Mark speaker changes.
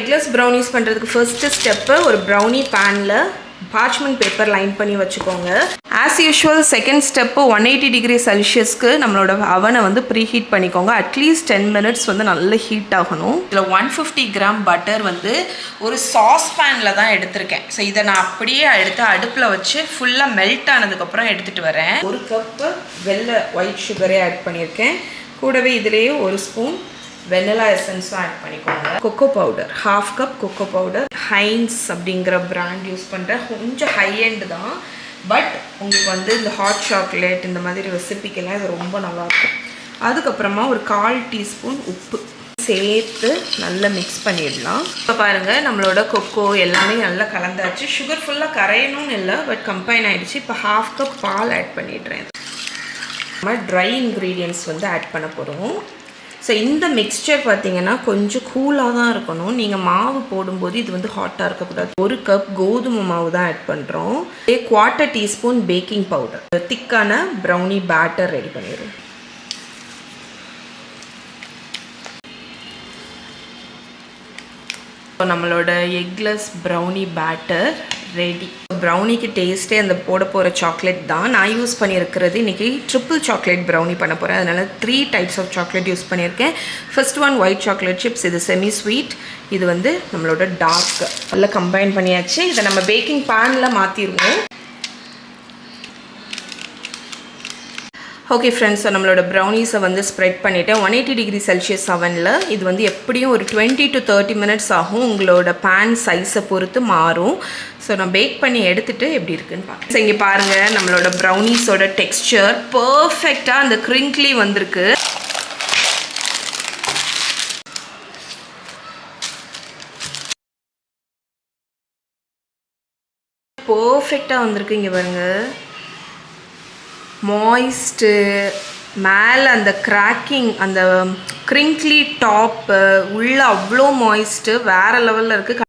Speaker 1: Eggless brownies பண்ணுறதுக்கு first step ஒரு brownie பேனில் பார்ச்மெண்ட் பேப்பர் லைன் பண்ணி வச்சுக்கோங்க. As usual second step 180 degree செல்சியஸ்க்கு நம்மளோட அவனை வந்து ப்ரீ ஹீட் பண்ணிக்கோங்க. அட்லீஸ்ட் 10 மினிட்ஸ் வந்து நல்ல ஹீட் ஆகணும். இதில் 150 கிராம் பட்டர் வந்து ஒரு சாஸ் பேனில் தான் எடுத்திருக்கேன். ஸோ இதை நான் அப்படியே எடுத்து அடுப்பில் வச்சு ஃபுல்லாக மெல்ட் ஆனதுக்கப்புறம் எடுத்துகிட்டு வரேன். ஒரு கப்பு வெள்ளை ஒயிட் சுகரே ஆட் பண்ணியிருக்கேன். கூடவே இதிலேயே ஒரு ஸ்பூன் வெனிலா எசன்ஸும் ஆட் பண்ணிக்கோங்க. Cocoa powder 1/2 cup cocoa powder. Heinz அப்படிங்கிற பிராண்ட் யூஸ் பண்ணுறேன். கொஞ்சம் ஹை எண்டு தான், பட் உங்களுக்கு வந்து இந்த ஹாட் சாக்லேட் இந்த மாதிரி ரெசிபிக்கெல்லாம் இது ரொம்ப நல்லாயிருக்கும். அதுக்கப்புறமா ஒரு 1/4 டீஸ்பூன் உப்பு சேர்த்து நல்லா மிக்ஸ் பண்ணிடலாம். இப்போ பாருங்கள் நம்மளோட கொக்கோ எல்லாமே நல்லா கலந்தாச்சு. சுகர் ஃபுல்லாக கரையணும்னு இல்லை, பட் கம்பைன் ஆகிடுச்சு. இப்போ 1/2 கப் பால் ஆட் பண்ணிடுறேன். நம்ம ட்ரை இன்க்ரீடியன்ட்ஸ் வந்து ஆட் பண்ண போகிறோம். ஸோ இந்த மிக்ஸ்சர் பார்த்தீங்கன்னா கொஞ்சம் கூலாக தான் இருக்கணும். நீங்கள் மாவு போடும்போது இது வந்து ஹாட்டாக இருக்கக்கூடாது. 1 கப் கோதுமை மாவு தான் ஆட் பண்ணுறோம். 1/4 டீஸ்பூன் பேக்கிங் பவுடர். திக்கான ப்ரௌனி பேட்டர் ரெடி பண்ணிடுவோம். இப்போ நம்மளோட எக்லெஸ் ப்ரௌனி பேட்டர் ரெடி. ப்ரௌனிக்கு டேஸ்ட்டே அந்த போட போகிற சாக்லேட் தான். நான் யூஸ் பண்ணியிருக்கிறது இன்றைக்கி ட்ரிபிள் சாக்லேட் ப்ரௌனி பண்ண போகிறேன். அதனால் 3 டைப்ஸ் ஆஃப் சாக்லேட் யூஸ் பண்ணியிருக்கேன். First one white chocolate chips, இது செமி ஸ்வீட், இது வந்து நம்மளோட டார்க். எல்லாம் கம்பைன் பண்ணியாச்சு. இதை நம்ம பேக்கிங் பேனில் மாற்றிடுவோம். ஓகே ஃப்ரெண்ட்ஸ், ஸோ நம்மளோட ப்ரௌனிஸை வந்து ஸ்ப்ரெட் பண்ணிவிட்டேன். 180 டிகிரி செல்சியஸ் அவனில். இது வந்து எப்படியும் ஒரு 20 to 30 மினிட்ஸ் ஆகும். உங்களோட பேன் சைஸை பொறுத்து மாறும். ஸோ நான் பேக் பண்ணி எடுத்துகிட்டு எப்படி இருக்குன்னு பார்க்குறேன். ஸோ இங்கே பாருங்கள் நம்மளோட ப்ரௌனிஸோட டெக்ஸ்சர் பர்ஃபெக்டாக அந்த க்ரிங்க்லி வந்திருக்கு. பர்ஃபெக்டாக வந்திருக்கு. இங்கே பாருங்கள், மாய்ஸ்ட்டு மேலே அந்த கிராக்கிங், அந்த க்ரிங்க்லி டாப்பு உள்ள அவ்வளோ மாய்ஸ்ட்டு வேறு லெவலில் இருக்குது.